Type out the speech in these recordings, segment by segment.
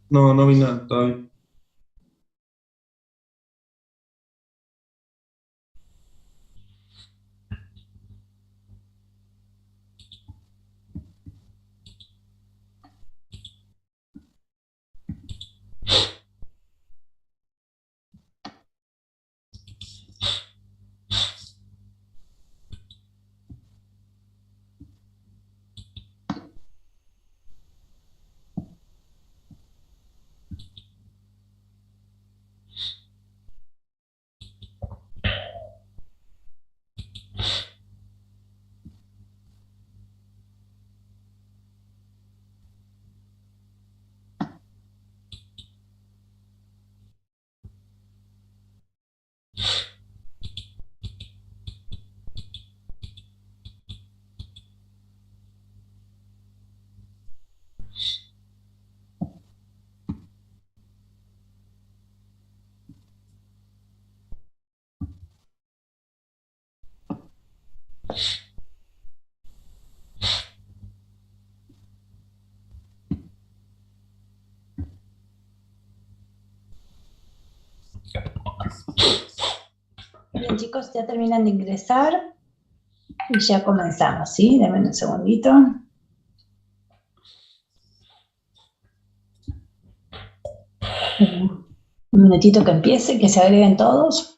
No, no vi nada todavía. Bien, chicos, ya terminan de ingresar y ya comenzamos, ¿sí? Denme un segundito. Un minutito que empiece, que se agreguen todos.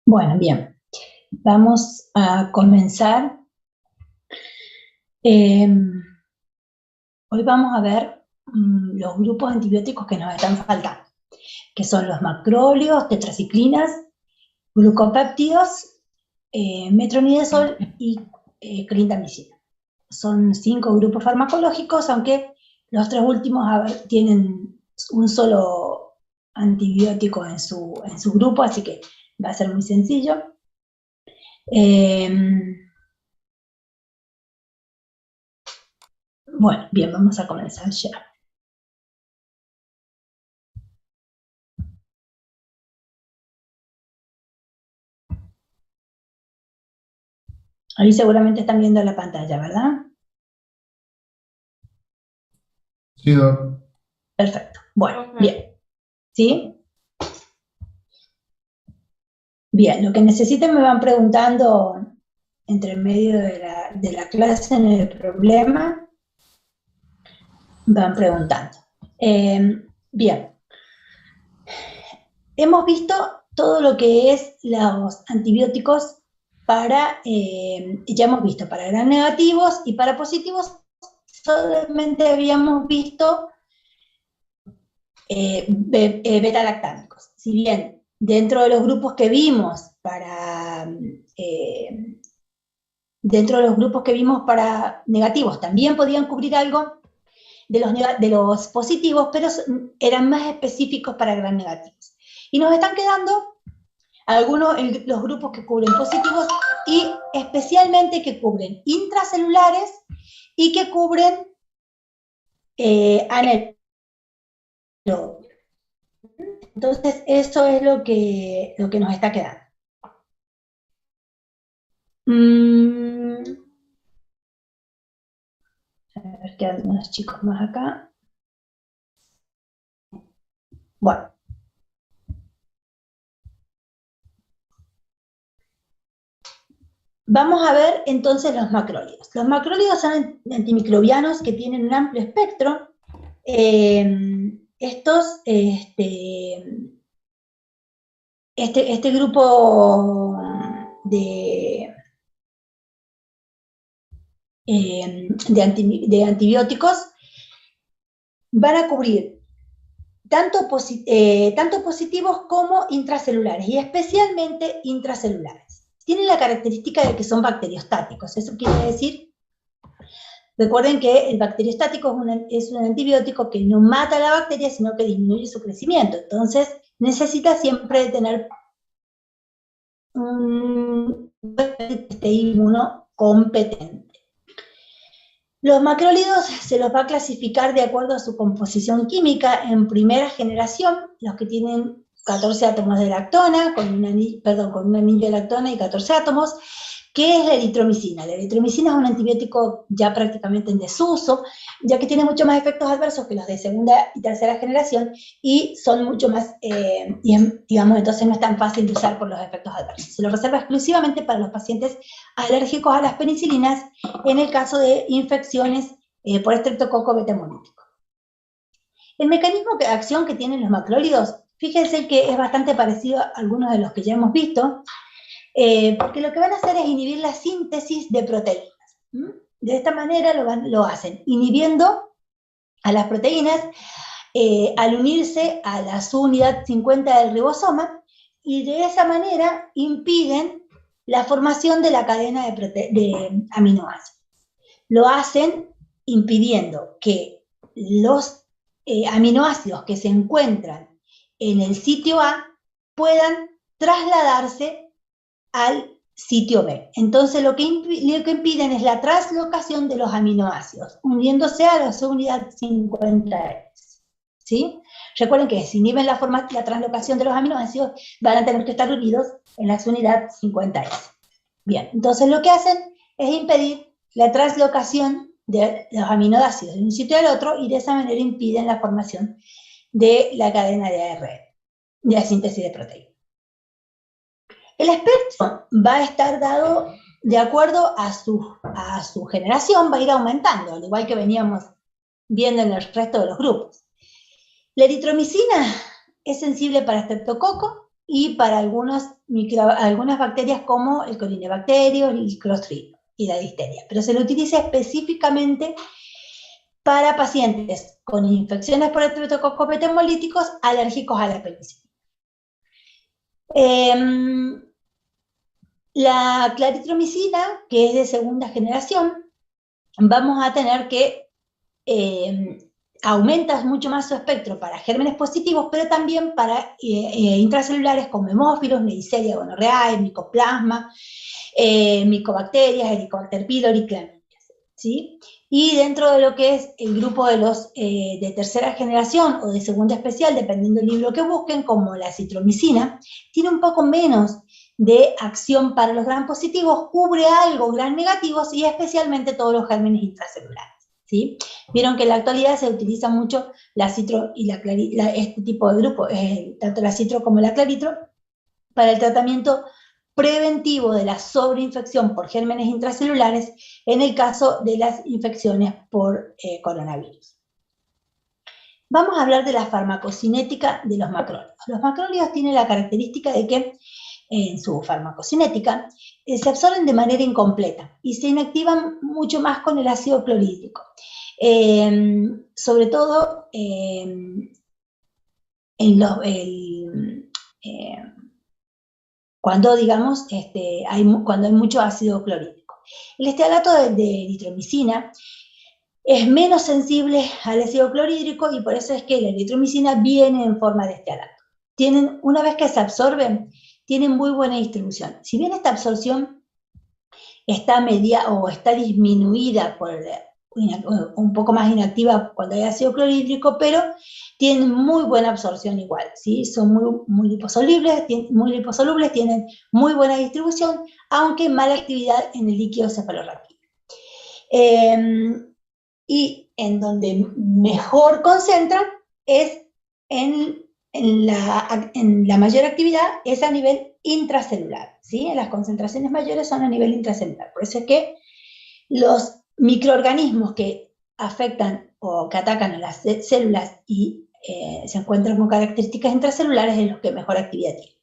Bueno, bien. Vamos a comenzar. Eh, Hoy vamos a ver los grupos de antibióticos que nos están faltando, que son los macrólidos, tetraciclinas, glucopéptidos, metronidazol y clindamicina. Son 5 grupos farmacológicos, aunque los 3 últimos tienen un solo antibiótico en su grupo, así que va a ser muy sencillo. Bueno, bien, vamos a comenzar ya. Ahí seguramente están viendo la pantalla, ¿verdad? Sí, Doc. Perfecto. Bueno, bien. ¿Sí? Bien, lo que necesiten me van preguntando entre medio de la clase en el problema, van preguntando. Bien, hemos visto todo lo que es los antibióticos ya hemos visto para gram negativos y para positivos solamente habíamos visto beta-lactámicos. Si bien dentro de los grupos que vimos dentro de los grupos que vimos para negativos también podían cubrir algo de los positivos, pero eran más específicos para gram negativos. Y nos están quedando los grupos que cubren positivos y especialmente que cubren intracelulares y que cubren anaerobios. Entonces, eso es lo que nos está quedando. Mm, a ver, quedan unos chicos más acá. Bueno. Vamos a ver entonces los macrólidos. Los macrólidos son antimicrobianos que tienen un amplio espectro. Estos, este grupo de antibióticos van a cubrir tanto positivos como intracelulares, y especialmente intracelulares. Tienen la característica de que son bacteriostáticos. Eso quiere decir, recuerden que el bacteriostático es un antibiótico que no mata a la bacteria, sino que disminuye su crecimiento. Entonces, necesita siempre tener un inmuno competente. Los macrólidos se los va a clasificar de acuerdo a su composición química en primera generación, los que tienen 14 átomos de lactona, con un anillo de lactona y 14 átomos, que es la eritromicina. La eritromicina es un antibiótico ya prácticamente en desuso, ya que tiene mucho más efectos adversos que los de segunda y tercera generación, y son mucho más, digamos, entonces no es tan fácil de usar por los efectos adversos. Se lo reserva exclusivamente para los pacientes alérgicos a las penicilinas, en el caso de infecciones por estreptococo beta hemolítico. El mecanismo de acción que tienen los macrólidos, fíjense que es bastante parecido a algunos de los que ya hemos visto, porque lo que van a hacer es inhibir la síntesis de proteínas. De esta manera lo hacen, inhibiendo a las proteínas al unirse a la subunidad 50 del ribosoma, y de esa manera impiden la formación de la cadena de aminoácidos. Lo hacen impidiendo que los aminoácidos que se encuentran en el sitio A puedan trasladarse al sitio B. Entonces lo que impiden es la translocación de los aminoácidos, uniéndose a la subunidad 50S. ¿Sí? Recuerden que si inhiben la translocación de los aminoácidos, van a tener que estar unidos en la subunidad 50S. Bien, entonces lo que hacen es impedir la translocación de los aminoácidos de un sitio al otro, y de esa manera impiden la formación de la cadena de ARN, de la síntesis de proteínas. El espectro va a estar dado de acuerdo a su generación, va a ir aumentando, al igual que veníamos viendo en el resto de los grupos. La eritromicina es sensible para estreptococo y para algunas bacterias como el Corynebacterium, el Clostridium y la difteria, pero se lo utiliza específicamente para pacientes con infecciones por estreptococo beta hemolíticos alérgicos a la penicilina. La claritromicina, que es de segunda generación, vamos a tener que aumenta mucho más su espectro para gérmenes positivos, pero también para intracelulares como hemófilos, Neisseria gonorrhoeae, Mycoplasma, Mycobacterias, Helicobacter pylori, Chlamydia, ¿sí? Y dentro de lo que es el grupo de los de tercera generación o de segunda especial, dependiendo del libro que busquen, como la citromicina, tiene un poco menos de acción para los gram positivos, cubre algo gram negativos y especialmente todos los gérmenes intracelulares. ¿Sí? Vieron que en la actualidad se utiliza mucho la citro y este tipo de grupos, tanto la citro como la claritro, para el tratamiento preventivo de la sobreinfección por gérmenes intracelulares en el caso de las infecciones por coronavirus. Vamos a hablar de la farmacocinética de los macrólidos. Los macrólidos tienen la característica de que en su farmacocinética se absorben de manera incompleta y se inactivan mucho más con el ácido clorhídrico. Sobre todo cuando, digamos, cuando hay mucho ácido clorhídrico. El estearato de eritromicina es menos sensible al ácido clorhídrico, y por eso es que la eritromicina viene en forma de estearato. Una vez que se absorben, tienen muy buena distribución. Si bien esta absorción está está disminuida por un poco más inactiva cuando hay ácido clorhídrico, pero tienen muy buena absorción igual, ¿sí? Son muy liposolubles, tienen muy buena distribución, aunque mala actividad en el líquido cefalorraquídeo. Y en donde mejor concentran es en la mayor actividad es a nivel intracelular, ¿sí? Las concentraciones mayores son a nivel intracelular. Por eso es que los microorganismos que afectan o que atacan a las células y se encuentran con características intracelulares es los que mejor actividad tienen.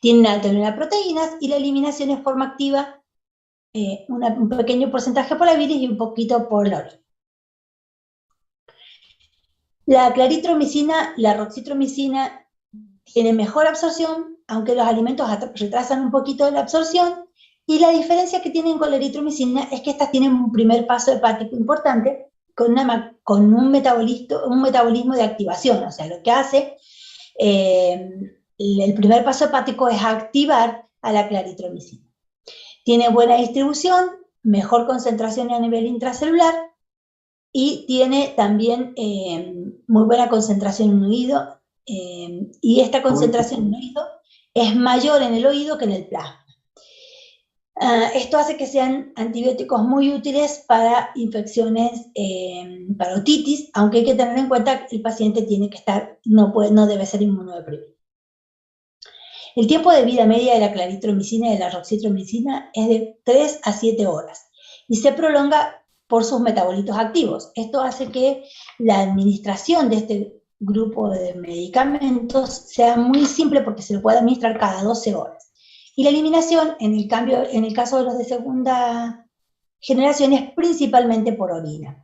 Tienen alto nivel de proteínas y la eliminación en forma activa un pequeño porcentaje por la bilis y un poquito por la orina. La claritromicina, la roxitromicina, tiene mejor absorción, aunque los alimentos retrasan un poquito la absorción, y la diferencia que tienen con la eritromicina es que estas tienen un primer paso hepático importante, con un metabolismo de activación, o sea, lo que hace, el primer paso hepático es activar a la claritromicina. Tiene buena distribución, mejor concentración a nivel intracelular, y tiene también muy buena concentración en el oído, y esta concentración en el oído es mayor en el oído que en el plasma. Esto hace que sean antibióticos muy útiles para infecciones, para otitis, aunque hay que tener en cuenta que el paciente tiene que estar, no debe ser inmunodeprimido. El tiempo de vida media de la claritromicina y de la roxitromicina es de 3 a 7 horas y se prolonga por sus metabolitos activos. Esto hace que la administración de este grupo de medicamentos sea muy simple porque se lo puede administrar cada 12 horas. Y la eliminación, en el caso de los de segunda generación, es principalmente por orina.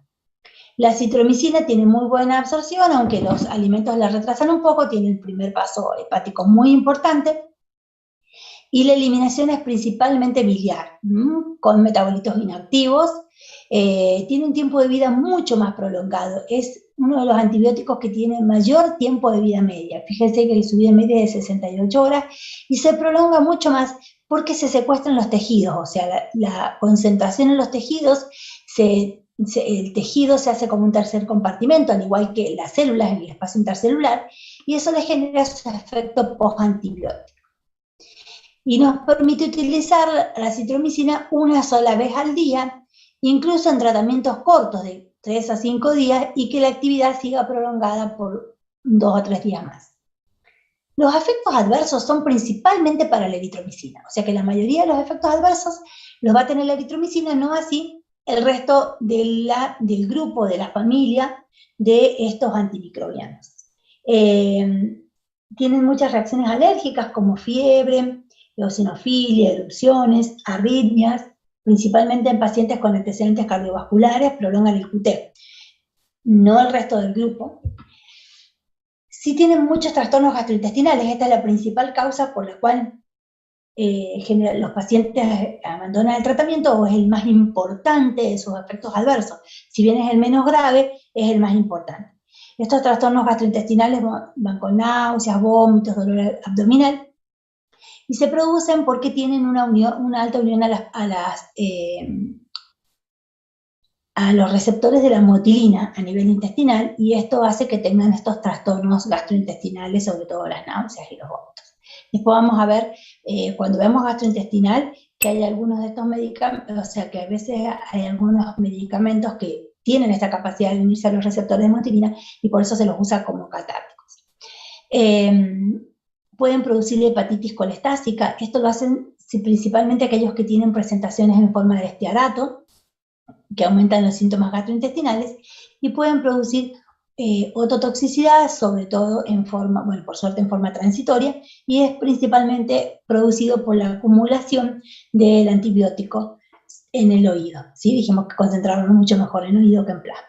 La citromicina tiene muy buena absorción, aunque los alimentos la retrasan un poco, tiene el primer paso hepático muy importante, y la eliminación es principalmente biliar, con metabolitos inactivos. Tiene un tiempo de vida mucho más prolongado, es uno de los antibióticos que tiene mayor tiempo de vida media. Fíjense que su vida media es de 68 horas y se prolonga mucho más porque se secuestran los tejidos, o sea, la concentración en los tejidos, el tejido se hace como un tercer compartimento, al igual que las células en el espacio intercelular, y eso le genera su efecto postantibiótico. Y nos permite utilizar la citromicina una sola vez al día, incluso en tratamientos cortos de 3 a 5 días, y que la actividad siga prolongada por 2 o 3 días más. Los efectos adversos son principalmente para la eritromicina, o sea que la mayoría de los efectos adversos los va a tener la eritromicina, no así el resto del grupo, de la familia de estos antimicrobianos. Tienen muchas reacciones alérgicas como fiebre, eosinofilia, erupciones, arritmias, principalmente en pacientes con antecedentes cardiovasculares, prolongan el QT, no el resto del grupo. Sí tienen muchos trastornos gastrointestinales, esta es la principal causa por la cual los pacientes abandonan el tratamiento, o es el más importante de sus efectos adversos. Si bien es el menos grave, es el más importante. Estos trastornos gastrointestinales van con náuseas, vómitos, dolor abdominal, y se producen porque tienen una alta unión a los receptores de la motilina a nivel intestinal, y esto hace que tengan estos trastornos gastrointestinales, sobre todo las náuseas y los vómitos. Después vamos a ver, cuando vemos gastrointestinal, que hay algunos de estos medicamentos, o sea que a veces hay algunos medicamentos que tienen esta capacidad de unirse a los receptores de motilina y por eso se los usa como catárticos. Pueden producir hepatitis colestásica, esto lo hacen principalmente aquellos que tienen presentaciones en forma de estearato, que aumentan los síntomas gastrointestinales, y pueden producir ototoxicidad, sobre todo por suerte en forma transitoria, y es principalmente producido por la acumulación del antibiótico en el oído. ¿Sí? Dijimos que concentrarlo mucho mejor en el oído que en plasma.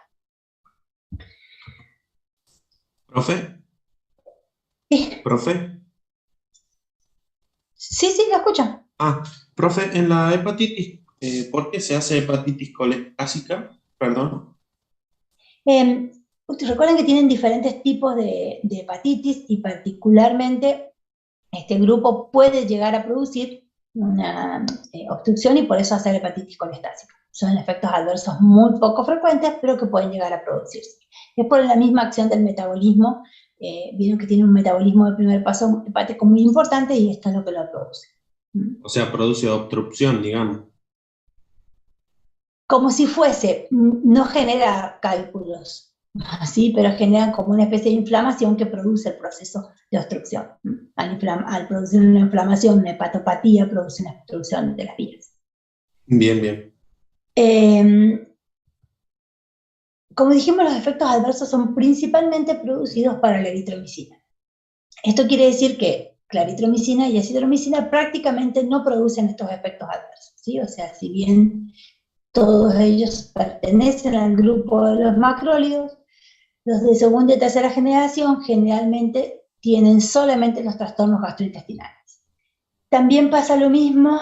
¿Profe? Sí. ¿Profe? Sí, lo escucho. Profe, en la hepatitis, ¿por qué se hace hepatitis colestásica? Perdón. Ustedes recuerden que tienen diferentes tipos de hepatitis, y particularmente este grupo puede llegar a producir una obstrucción y por eso hacer hepatitis colestásica. Son efectos adversos muy poco frecuentes, pero que pueden llegar a producirse. Es por la misma acción del metabolismo. Vieron que tiene un metabolismo de primer paso hepático muy importante, y esto es lo que lo produce. O sea, produce obstrucción, digamos. Como si fuese, no genera cálculos, ¿sí? Pero genera como una especie de inflamación que produce el proceso de obstrucción. Al producir una inflamación, una hepatopatía, produce una obstrucción de las vías. Bien. Como dijimos, los efectos adversos son principalmente producidos para la eritromicina. Esto quiere decir que claritromicina y acitromicina prácticamente no producen estos efectos adversos, ¿sí? O sea, si bien todos ellos pertenecen al grupo de los macrólidos, los de segunda y tercera generación generalmente tienen solamente los trastornos gastrointestinales. También pasa lo mismo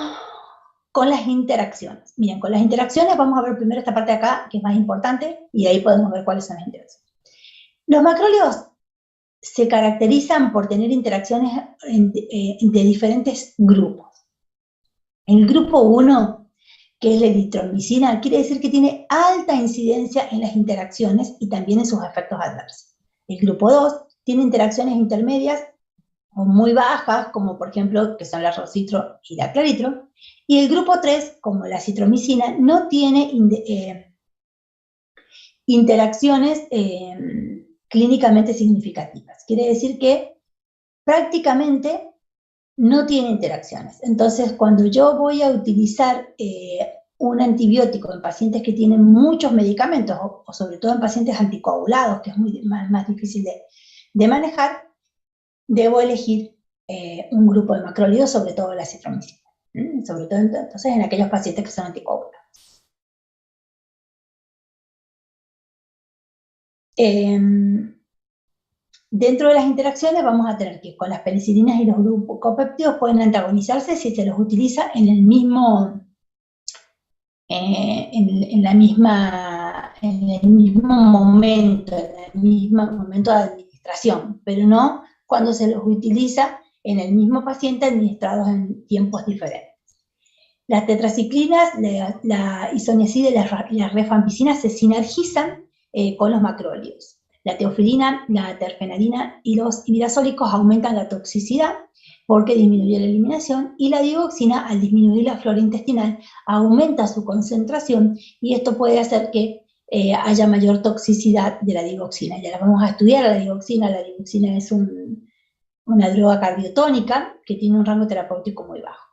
con las interacciones. Miren, con las interacciones vamos a ver primero esta parte de acá, que es más importante, y de ahí podemos ver cuáles son las interacciones. Los macrólidos se caracterizan por tener interacciones de diferentes grupos. El grupo 1, que es la eritromicina, quiere decir que tiene alta incidencia en las interacciones y también en sus efectos adversos. El grupo 2 tiene interacciones intermedias o muy bajas, como por ejemplo, que son la rositro y la claritro, y el grupo 3, como la citromicina, no tiene interacciones clínicamente significativas. Quiere decir que prácticamente no tiene interacciones. Entonces, cuando yo voy a utilizar un antibiótico en pacientes que tienen muchos medicamentos, o sobre todo en pacientes anticoagulados, que es más difícil de manejar, debo elegir un grupo de macrólidos, sobre todo la citromicina. Sobre todo entonces en aquellos pacientes que son anticoagulados. Dentro de las interacciones vamos a tener que con las penicilinas y los glucopéptidos pueden antagonizarse si se los utiliza en el mismo, en el mismo momento de administración, pero no cuando se los utiliza en el mismo paciente administrados en tiempos diferentes. Las tetraciclinas, la isoniazida y la rifampicina se sinergizan con los macrólidos. La teofilina, la terfenadina y los imidazólicos aumentan la toxicidad porque disminuye la eliminación, y la digoxina, al disminuir la flora intestinal, aumenta su concentración, y esto puede hacer que haya mayor toxicidad de la digoxina. Ya la vamos a estudiar, la digoxina. La digoxina es una droga cardiotónica que tiene un rango terapéutico muy bajo.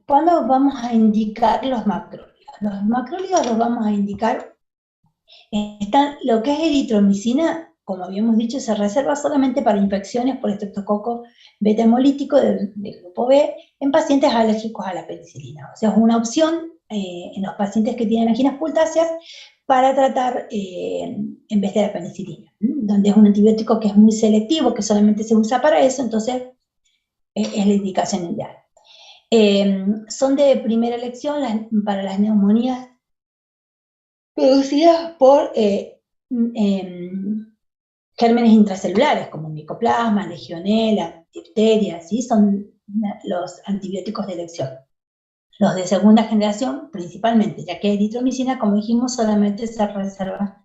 ¿Cuándo vamos a indicar los macrólidos? Los macrólidos los vamos a indicar, lo que es eritromicina, como habíamos dicho, se reserva solamente para infecciones por estreptococo beta hemolítico del grupo B en pacientes alérgicos a la penicilina. O sea, es una opción en los pacientes que tienen anginas pultáceas para tratar en vez de la penicilina, donde es un antibiótico que es muy selectivo, que solamente se usa para eso, entonces es la indicación ideal. Son de primera elección para las neumonías producidas por gérmenes intracelulares, como micoplasma, legionela, difteria, ¿sí? Son los antibióticos de elección. Los de segunda generación, principalmente, ya que eritromicina, como dijimos, solamente se reserva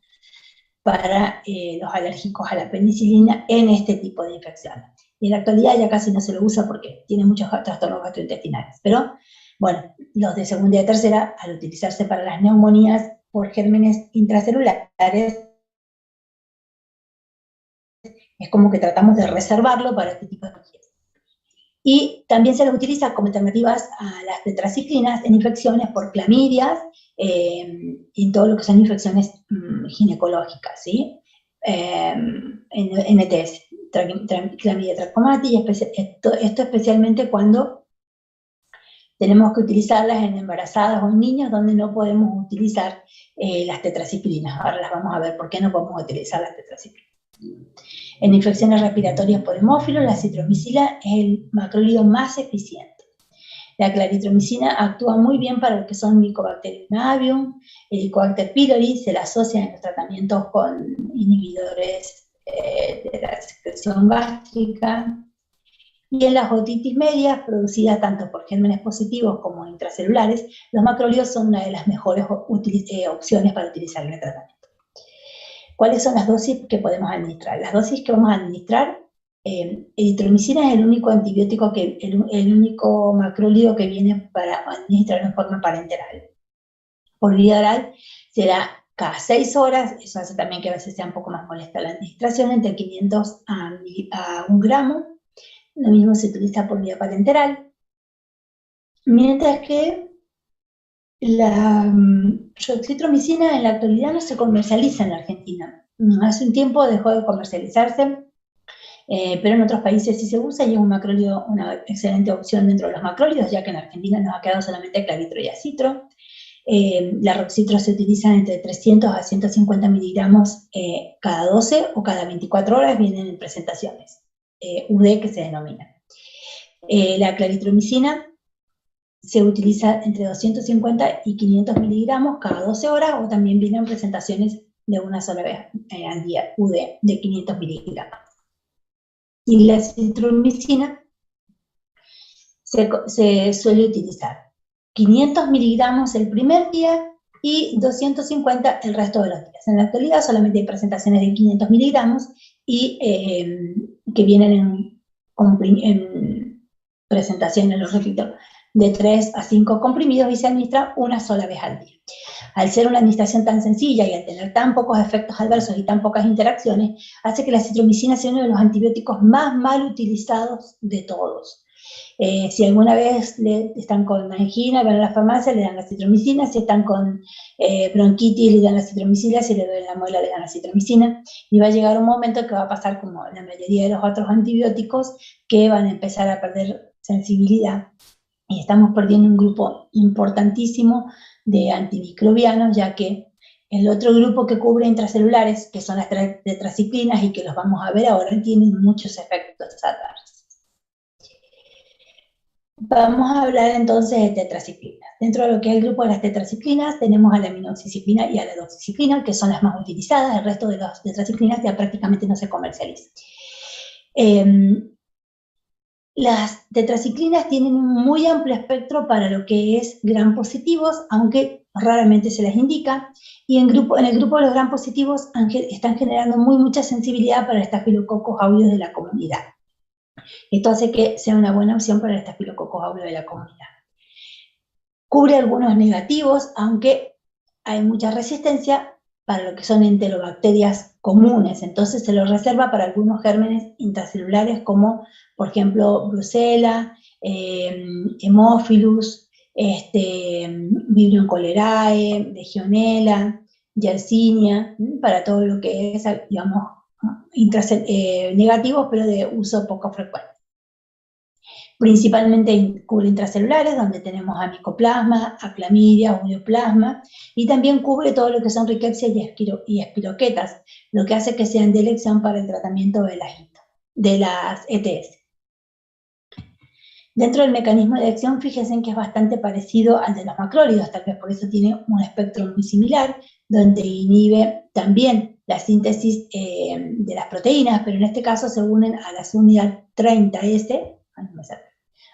para los alérgicos a la penicilina en este tipo de infecciones. Y en la actualidad ya casi no se lo usa porque tiene muchos trastornos gastrointestinales. Pero, bueno, los de segunda y de tercera, al utilizarse para las neumonías por gérmenes intracelulares, es como que tratamos de reservarlo para este tipo de patologías. Y también se los utiliza como alternativas a las tetraciclinas en infecciones por clamidias y en todo lo que son infecciones ginecológicas, ¿sí? NTS, clamidia trachomatis, esto especialmente cuando tenemos que utilizarlas en embarazadas o en niños donde no podemos utilizar las tetraciclinas. Ahora las vamos a ver por qué no podemos utilizar las tetraciclinas. En infecciones respiratorias por hemófilos, la citromicina es el macrólido más eficiente. La claritromicina actúa muy bien para lo que son Mycobacterium avium, Helicobacter pylori, se la asocia en los tratamientos con inhibidores de la secreción gástrica. Y en las otitis medias, producidas tanto por gérmenes positivos como intracelulares, los macrólidos son una de las mejores opciones para utilizar en el tratamiento. ¿Cuáles son las dosis que podemos administrar? Las dosis que vamos a administrar, eritromicina es el único antibiótico, el único macrólido que viene para administrar en forma parenteral. Por vía oral será cada 6 horas, eso hace también que a veces sea un poco más molesta la administración, entre 500 a 1 gramo. Lo mismo se utiliza por vía parenteral. Mientras que la citromicina en la actualidad no se comercializa en la Argentina. Hace un tiempo dejó de comercializarse, pero en otros países sí se usa y es un macrólido, una excelente opción dentro de los macrólidos, ya que en Argentina nos ha quedado solamente Clavitro y Acitro. La Roxitro se utiliza entre 300 a 150 miligramos cada 12 o cada 24 horas, vienen en presentaciones, UD que se denomina. La claritromicina se utiliza entre 250 y 500 miligramos cada 12 horas, o también vienen presentaciones de una sola vez al día, UD de 500 miligramos. Y la citromicina se suele utilizar 500 miligramos el primer día y 250 el resto de los días. En la actualidad solamente hay presentaciones de 500 miligramos y que vienen en presentaciones, los repito, de 3 a 5 comprimidos y se administra una sola vez al día. Al ser una administración tan sencilla y al tener tan pocos efectos adversos y tan pocas interacciones, hace que la citromicina sea uno de los antibióticos más mal utilizados de todos. Si alguna vez están con angina, van a la farmacia, le dan la citromicina. Si están con bronquitis, le dan la citromicina. Si le duele la muela, le dan la citromicina. Y va a llegar un momento que va a pasar como la mayoría de los otros antibióticos, que van a empezar a perder sensibilidad. Y estamos perdiendo un grupo importantísimo de antimicrobianos, ya que el otro grupo que cubre intracelulares, que son las tetraciclinas y que los vamos a ver ahora, tienen muchos efectos adversos. Vamos a hablar entonces de tetraciclinas. Dentro de lo que es el grupo de las tetraciclinas tenemos a la aminoxiciclina y a la doxiciclina, que son las más utilizadas. El resto de las tetraciclinas ya prácticamente no se comercializan. Las tetraciclinas tienen un muy amplio espectro para lo que es gram positivos, aunque raramente se les indica, y en el grupo de los gram positivos están generando mucha sensibilidad para el Staphylococcus aureus de la comunidad. Esto hace que sea una buena opción para el Staphylococcus aureus de la comunidad. Cubre algunos negativos, aunque hay mucha resistencia para lo que son enterobacterias comunes, entonces se lo reserva para algunos gérmenes intracelulares como, por ejemplo, Brucella, Haemophilus, Vibrio cholerae, Legionella, Yersinia, para todo lo que es, digamos, negativos, pero de uso poco frecuente. Principalmente cubre intracelulares, donde tenemos a Mycoplasma, a Clamidia, Ureoplasma, y también cubre todo lo que son Rickettsia y espiroquetas, lo que hace que sean de elección para el tratamiento de las ETS. Dentro del mecanismo de acción, fíjense que es bastante parecido al de los macrólidos, tal vez por eso tiene un espectro muy similar, donde inhibe también la síntesis de las proteínas, pero en este caso se unen a la unidad 30S,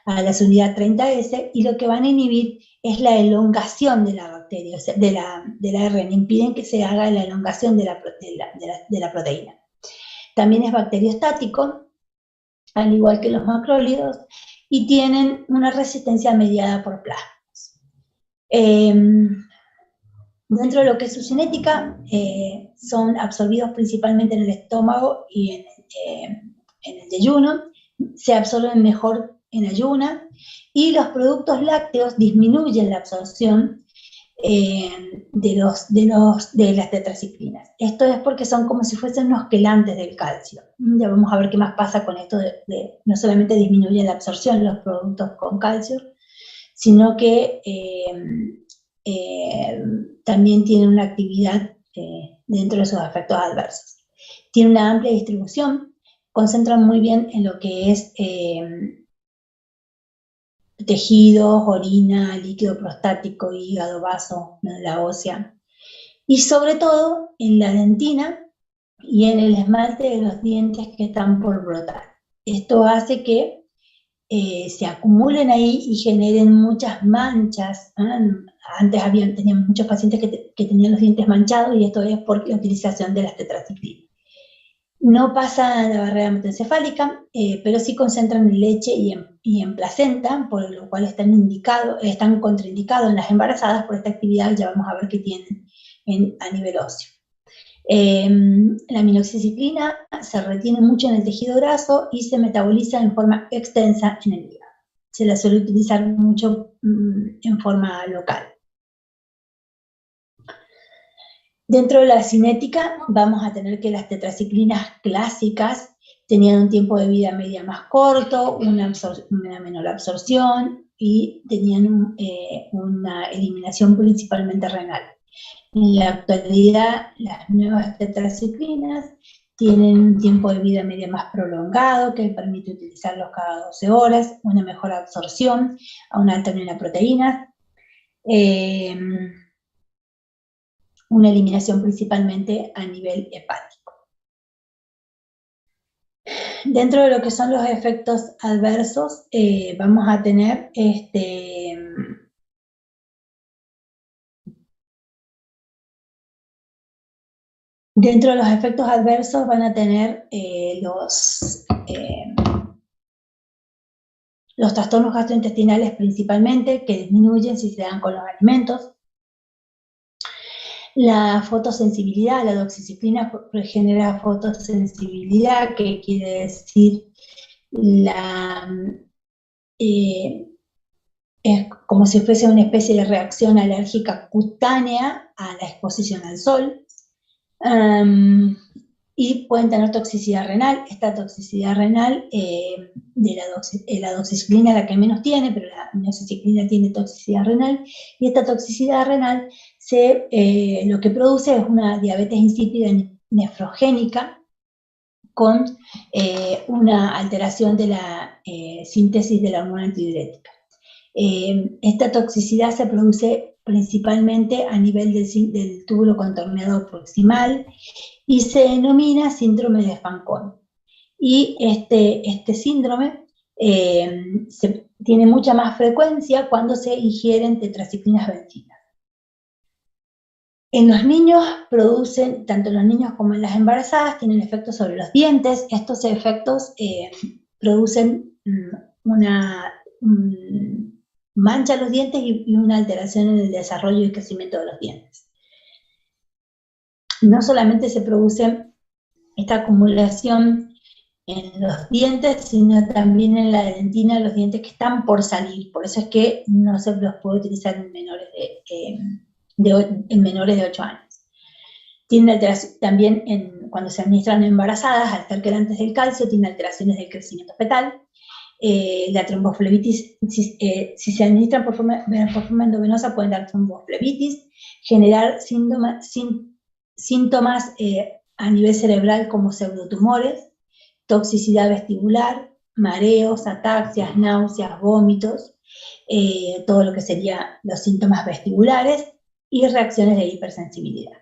a la unidad 30S, y lo que van a inhibir es la elongación de la bacteria, o sea, de la ARN, impiden que se haga la elongación de la proteína. También es bacteriostático, al igual que los macrólidos, y tienen una resistencia mediada por plasmas. Dentro de lo que es su cinética, son absorbidos principalmente en el estómago y en el yeyuno, se absorben mejor en ayuna, y los productos lácteos disminuyen la absorción de las tetraciclinas. Esto es porque son como si fuesen unos quelantes del calcio. Ya vamos a ver qué más pasa con esto no solamente disminuye la absorción de los productos con calcio, sino que también tienen una actividad dentro de sus efectos adversos. Tiene una amplia distribución, concentran muy bien en lo que es tejidos, orina, líquido prostático, hígado, vaso, médula ósea, y sobre todo en la dentina y en el esmalte de los dientes que están por brotar. Esto hace que se acumulen ahí y generen muchas manchas. Antes tenían muchos pacientes que tenían los dientes manchados, y esto es por la utilización de las tetraciclinas. No pasa la barrera hematoencefálica, pero sí concentran en leche y en placenta, por lo cual están contraindicados en las embarazadas por esta actividad. Ya vamos a ver qué tienen a nivel óseo. La aminoxiciclina se retiene mucho en el tejido graso y se metaboliza en forma extensa en el hígado. Se la suele utilizar mucho en forma local. Dentro de la cinética vamos a tener que las tetraciclinas clásicas tenían un tiempo de vida media más corto, una menor absorción y tenían una eliminación principalmente renal. En la actualidad, las nuevas tetraciclinas tienen un tiempo de vida media más prolongado, que permite utilizarlos cada 12 horas, una mejor absorción, a una alta en proteínas, una eliminación principalmente a nivel hepático. Dentro de lo que son los efectos adversos, vamos a tener dentro de los efectos adversos van a tener los trastornos gastrointestinales principalmente, que disminuyen si se dan con los alimentos. La fotosensibilidad, la doxiciclina genera fotosensibilidad, que quiere decir es como si fuese una especie de reacción alérgica cutánea a la exposición al sol. Y pueden tener toxicidad renal. Esta toxicidad renal la doxiciclina es la que menos tiene, pero la minoxicilina tiene toxicidad renal, y esta toxicidad renal lo que produce es una diabetes insípida nefrogénica con una alteración de la síntesis de la hormona antidiurética. Esta toxicidad se produce principalmente a nivel del túbulo contorneado proximal y se denomina síndrome de Fanconi. Y este síndrome tiene mucha más frecuencia cuando se ingieren tetraciclinas vencidas. En los niños producen, tanto en los niños como en las embarazadas, tienen efectos sobre los dientes. Estos efectos producen mancha los dientes y una alteración en el desarrollo y crecimiento de los dientes. No solamente se produce esta acumulación en los dientes, sino también en la dentina, los dientes que están por salir. Por eso es que no se los puede utilizar en menores de 8 años. Tiene alteración también cuando se administran embarazadas, al ser quelantes del calcio, tiene alteraciones del crecimiento fetal. La tromboflebitis, si se administran por forma endovenosa, pueden dar tromboflebitis, generar síntomas a nivel cerebral como pseudotumores, toxicidad vestibular, mareos, ataxias, náuseas, vómitos, todo lo que serían los síntomas vestibulares y reacciones de hipersensibilidad.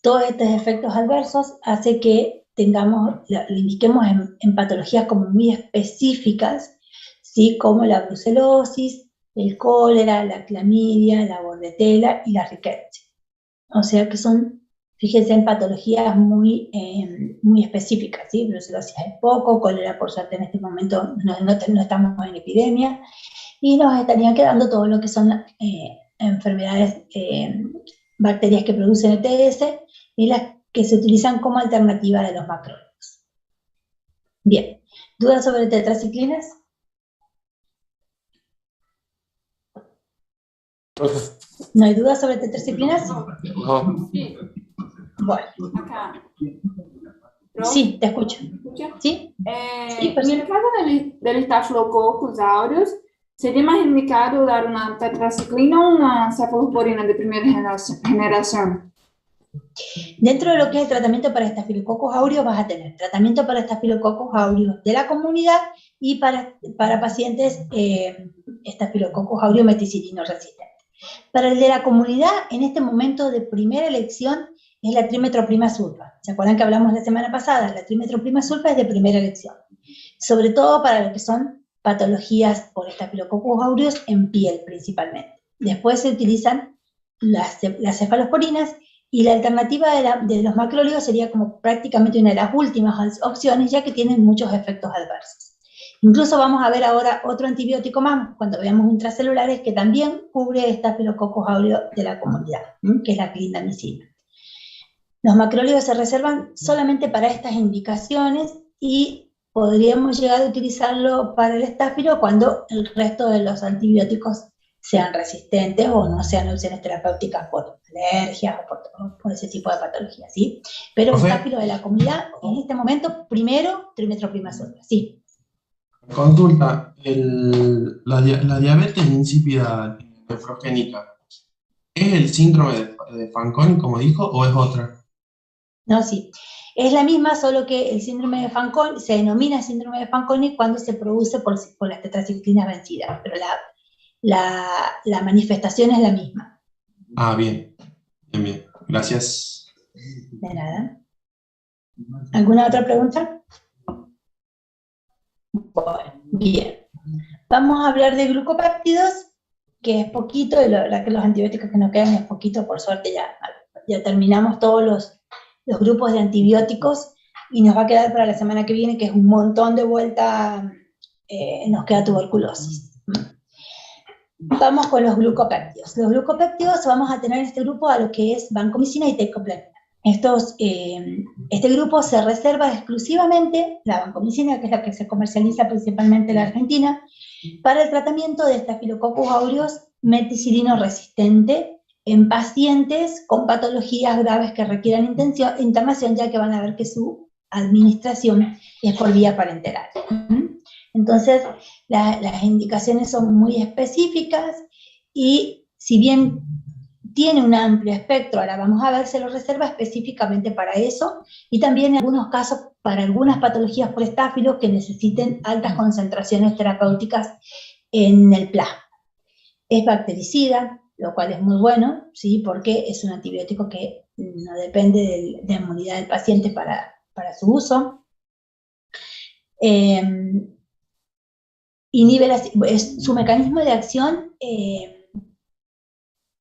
Todos estos efectos adversos hacen que lo indiquemos en patologías como muy específicas, ¿sí? Como la brucelosis, el cólera, la clamidia, la bordetela y la rickettsia. O sea que son, fíjense, en patologías muy específicas, ¿sí? Brucelosis es poco, cólera por suerte en este momento no estamos en epidemia, y nos estarían quedando todo lo que son enfermedades, bacterias que producen ETS y las que se utilizan como alternativa de los macrólidos. Bien, ¿dudas sobre tetraciclinas? ¿No hay dudas sobre tetraciclinas? No. Sí. Bueno. Acá. Sí, te escucho. ¿Sí? Sí, pues. En el caso del Staphylococcus aureus, ¿sería más indicado dar una tetraciclina o una cefalosporina de primera generación? Dentro de lo que es el tratamiento para Staphylococcus aureus, vas a tener tratamiento para Staphylococcus aureus de la comunidad y para pacientes Staphylococcus aureus meticilino resistentes. Para el de la comunidad, en este momento de primera elección, es la trimetroprima sulfa. ¿Se acuerdan que hablamos la semana pasada? La trimetroprima sulfa es de primera elección. Sobre todo para lo que son patologías por Staphylococcus aureus en piel principalmente. Después se utilizan las cefalosporinas, y la alternativa de los macrólidos sería como prácticamente una de las últimas opciones, ya que tienen muchos efectos adversos. Incluso vamos a ver ahora otro antibiótico más, cuando veamos intracelulares, que también cubre Staphylococcus aureus de la comunidad, que es la clindamicina. Los macrólidos se reservan solamente para estas indicaciones y podríamos llegar a utilizarlo para el estáfilo cuando el resto de los antibióticos sean resistentes o no sean opciones terapéuticas por alergias o por ese tipo de patologías, ¿sí? Pero el estáfilo de la comunidad, en este momento, primero, trimestre prima sombra, sí. Consulta, la diabetes insípida nefrogénica, ¿es el síndrome de Fanconi, como dijo, o es otra? No, sí. Es la misma, solo que el síndrome de Fanconi, se denomina síndrome de Fanconi cuando se produce por las tetraciclinas vencidas, pero la manifestación es la misma. Ah, bien. Bien, bien. Gracias. De nada. ¿Alguna otra pregunta? Bueno, bien. Vamos a hablar de glucopéptidos, que es poquito, y la verdad que los antibióticos que nos quedan es poquito, por suerte ya terminamos todos los grupos de antibióticos, y nos va a quedar para la semana que viene, que es un montón de vuelta, nos queda tuberculosis. Vamos con los glucopéptidos. Los glucopéptidos vamos a tener en este grupo a lo que es vancomicina y teicoplatina. Este grupo se reserva exclusivamente, la vancomicina, que es la que se comercializa principalmente en la Argentina, para el tratamiento de Staphylococcus aureus meticilino resistente en pacientes con patologías graves que requieran internación, ya que van a ver que su administración es por vía parenteral. Entonces, las indicaciones son muy específicas y si bien tiene un amplio espectro, ahora vamos a ver, se lo reserva específicamente para eso y también en algunos casos para algunas patologías por estáfilo que necesiten altas concentraciones terapéuticas en el plasma. Es bactericida, lo cual es muy bueno, ¿sí? Porque es un antibiótico que no depende de la inmunidad del paciente para su uso. Su mecanismo de acción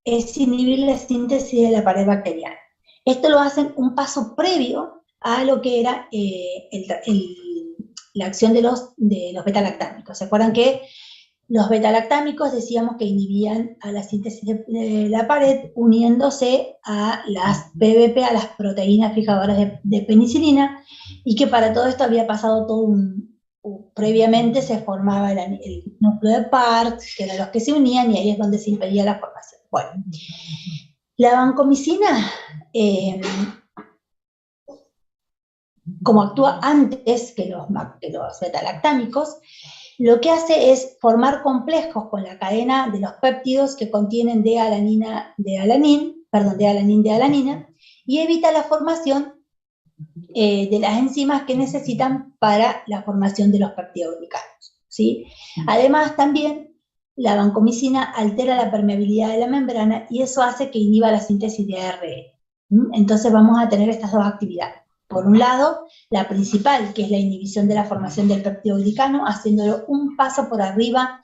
es inhibir la síntesis de la pared bacteriana. Esto lo hacen un paso previo a lo que era la acción de los beta-lactámicos. ¿Se acuerdan que los beta-lactámicos decíamos que inhibían a la síntesis de la pared uniéndose a las PBP, a las proteínas fijadoras de penicilina, y que para todo esto había pasado previamente se formaba el núcleo de Parks, que eran los que se unían, y ahí es donde se impedía la formación. Bueno, la vancomicina, como actúa antes que los beta-lactámicos, lo que hace es formar complejos con la cadena de los péptidos que contienen D-alanina, y evita la formación de las enzimas que necesitan para la formación de los peptidoglicanos, ¿sí? Además, también la vancomicina altera la permeabilidad de la membrana y eso hace que inhiba la síntesis de ARN. Entonces vamos a tener estas dos actividades. Por un lado, la principal, que es la inhibición de la formación del peptidoglicano, haciéndolo un paso por arriba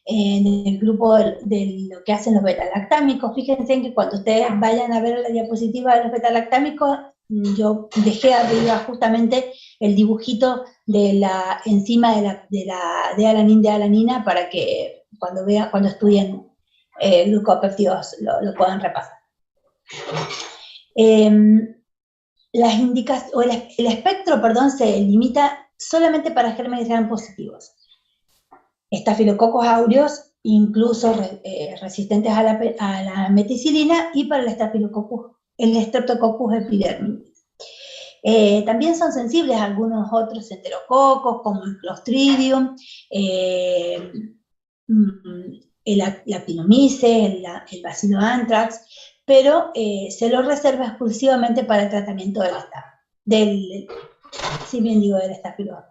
en el grupo de lo que hacen los beta-lactámicos. Fíjense en que cuando ustedes vayan a ver la diapositiva de los beta-lactámicos, yo dejé arriba justamente el dibujito de la enzima de la D-alanina para que cuando estudien glucopéptidos lo puedan repasar. Las indicaciones, el espectro, se limita solamente para gérmenes gram positivos. Staphylococcus aureus, incluso resistentes a la meticilina, y para el Streptococcus epidermidis. También son sensibles a algunos otros enterococos, como el Clostridium, la actinomyces, el Bacillus anthrax, pero se lo reserva exclusivamente para el tratamiento del estafilococcus.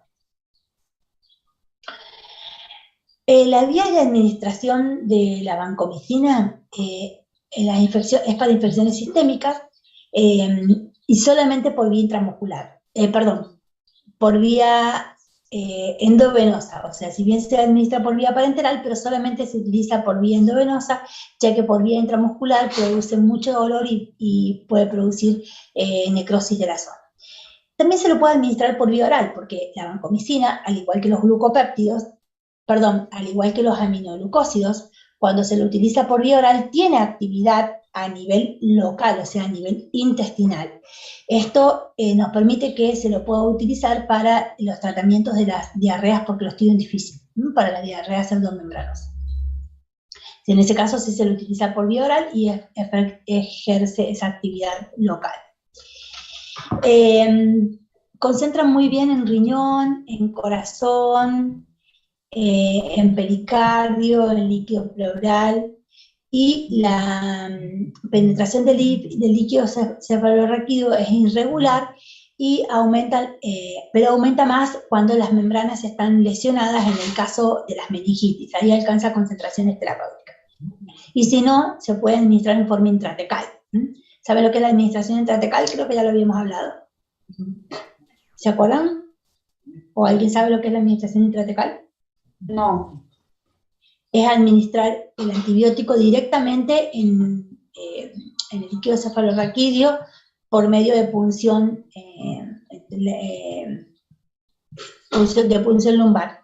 La vía de administración de la vancomicina es para infecciones sistémicas y solamente por vía intramuscular, por vía endovenosa, o sea, si bien se administra por vía parenteral, pero solamente se utiliza por vía endovenosa, ya que por vía intramuscular produce mucho dolor y puede producir necrosis de la zona. También se lo puede administrar por vía oral, porque la vancomicina, al igual que los glucopéptidos, al igual que los aminoglucósidos, cuando se lo utiliza por vía oral, tiene actividad a nivel local, o sea, a nivel intestinal. Esto nos permite que se lo pueda utilizar para los tratamientos de las diarreas por Clostridium difficile, para las diarreas pseudomembranosas. En ese caso sí se lo utiliza por vía oral y ejerce esa actividad local. Concentra muy bien en riñón, en corazón, en pericardio, en líquido pleural, y la penetración del líquido cefalorraquídeo es irregular y aumenta, pero aumenta más cuando las membranas están lesionadas en el caso de las meningitis, ahí alcanza concentraciones terapéuticas. Y si no, se puede administrar en forma intratecal. ¿Sabe lo que es la administración intratecal? Creo que ya lo habíamos hablado. ¿Se acuerdan? ¿O alguien sabe lo que es la administración intratecal? No. Es administrar el antibiótico directamente en el líquido cefalorraquídeo por medio de punción, de punción lumbar.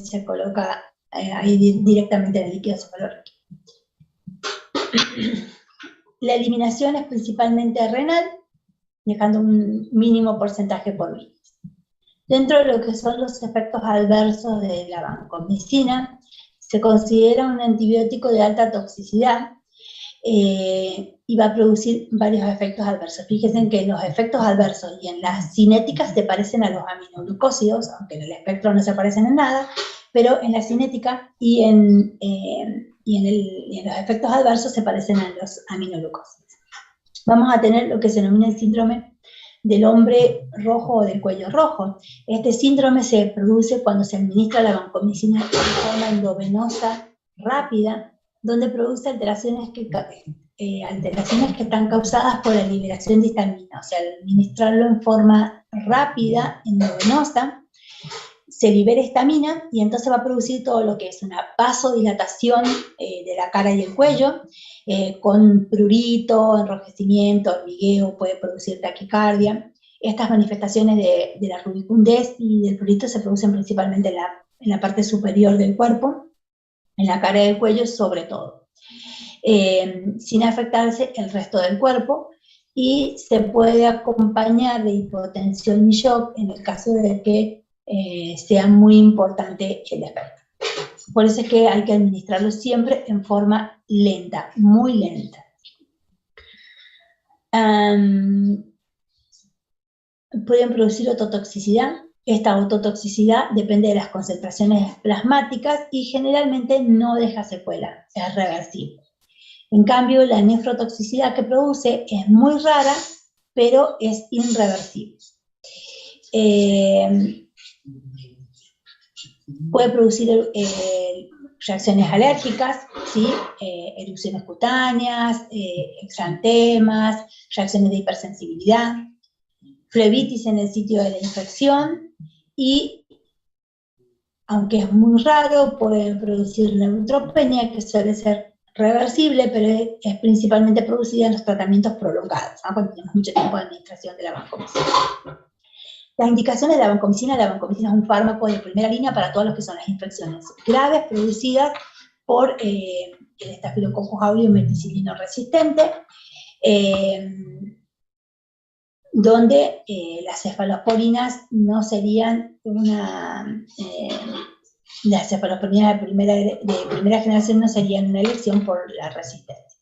Se coloca ahí directamente en el líquido cefalorraquídeo. La eliminación es principalmente renal, dejando un mínimo porcentaje por vía. Dentro de lo que son los efectos adversos de la vancomicina, se considera un antibiótico de alta toxicidad y va a producir varios efectos adversos. Fíjense que los efectos adversos y en las cinéticas se parecen a los aminoglucósidos, aunque en el espectro no se parecen en nada, pero en la cinética y en los efectos adversos se parecen a los aminoglucósidos. Vamos a tener lo que se denomina el síndrome del hombre rojo o del cuello rojo. Este síndrome se produce cuando se administra la vancomicina de forma endovenosa rápida, donde produce alteraciones que están causadas por la liberación de histamina. O sea, al administrarlo en forma rápida, endovenosa, se libera histamina y entonces va a producir todo lo que es una vasodilatación de la cara y el cuello, con prurito, enrojecimiento, hormigueo, puede producir taquicardia. Estas manifestaciones de la rubicundez y del prurito se producen principalmente en la parte superior del cuerpo, en la cara y el cuello sobre todo, sin afectarse el resto del cuerpo, y se puede acompañar de hipotensión y shock en el caso de que sea muy importante el efecto. Por eso es que hay que administrarlo siempre en forma lenta, muy lenta. Pueden producir ototoxicidad. Esta ototoxicidad depende de las concentraciones plasmáticas y generalmente no deja secuela, es reversible. En cambio, la nefrotoxicidad que produce es muy rara, pero es irreversible. Puede producir reacciones alérgicas, ¿sí? Erupciones cutáneas, exantemas, reacciones de hipersensibilidad, flebitis en el sitio de la infección y, aunque es muy raro, puede producir neutropenia, que suele ser reversible, pero es principalmente producida en los tratamientos prolongados, ¿no? Cuando tenemos mucho tiempo de administración de la vancomicina. Las indicaciones de la vancomicina es un fármaco de primera línea para todos los que son las infecciones graves producidas por el Staphylococcus aureus meticilino resistente, donde las cefalosporinas no serían las cefalosporinas de primera generación no serían una elección por la resistencia.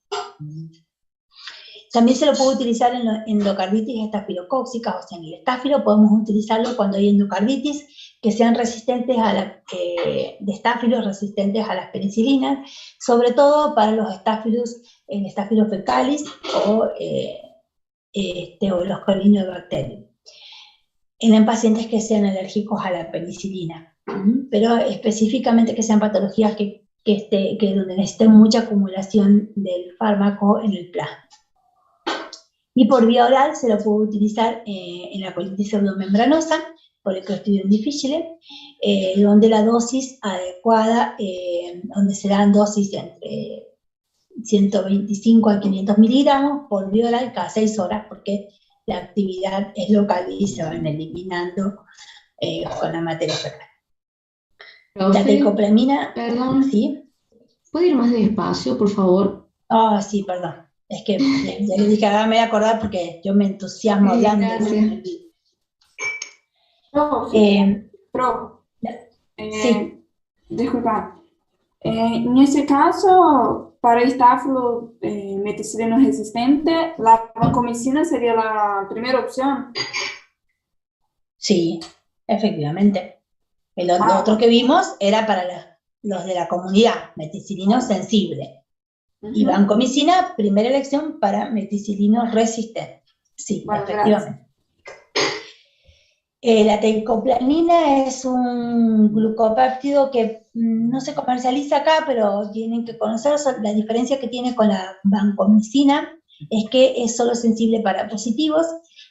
También se lo puede utilizar en endocarditis estafilocóxicas, o sea, en el estáfilo podemos utilizarlo cuando hay endocarditis que sean resistentes de estáfilos resistentes a las penicilinas, sobre todo para los estáfilos, el Staphylococcus fecalis o los Corynebacterium, en pacientes que sean alérgicos a la penicilina, pero específicamente que sean patologías donde necesiten mucha acumulación del fármaco en el plasma. Y por vía oral se lo puede utilizar en la colitis pseudomembranosa, por el Clostridium difficile, donde la dosis adecuada, donde se dan dosis entre 125 a 500 miligramos por vía oral cada 6 horas, porque la actividad es local y se van eliminando con la materia fecal. La tecoplamina, perdón, ¿sí? ¿puede ir más despacio, por favor? Ah, sí, perdón. Es que ya le dije, ahora me voy a acordar porque yo me entusiasmo hablando. Gracias. Sí. Sí. Disculpa. En ese caso, para estáfilo meticilino resistente, la vancomicina sería la primera opción. Sí, efectivamente. Lo Ah, otro que vimos era para los de la comunidad, meticilino sensible. Y ujú. vancomicina, primera elección para meticilino resistente. Sí, Bueno, efectivamente. La teicoplanin es un glucopéptido que no se comercializa acá, pero tienen que conocer la diferencia que tiene con la vancomicina, es que es solo sensible para positivos,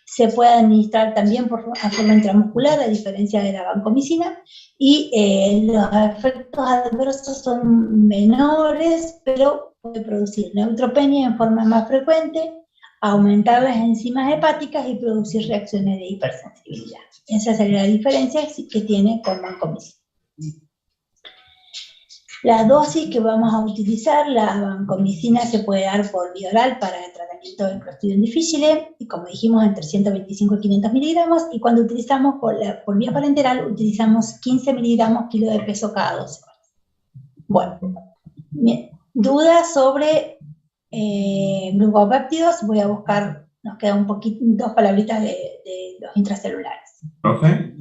se puede administrar también a forma intramuscular, a diferencia de la vancomicina, y los efectos adversos son menores, pero puede producir neutropenia en forma más frecuente, aumentar las enzimas hepáticas y producir reacciones de hipersensibilidad. Esa sería la diferencia que tiene con vancomicina. La dosis que vamos a utilizar, la vancomicina se puede dar por vía oral para el tratamiento del Clostridium difficile, y como dijimos, entre 125 y 500 miligramos, y cuando utilizamos por vía parenteral, utilizamos 15 miligramos kilo de peso cada 12 horas. Bueno, bien. Dudas sobre glucopéptidos, voy a buscar, nos queda un poquito, 2 palabritas de los intracelulares. Profe,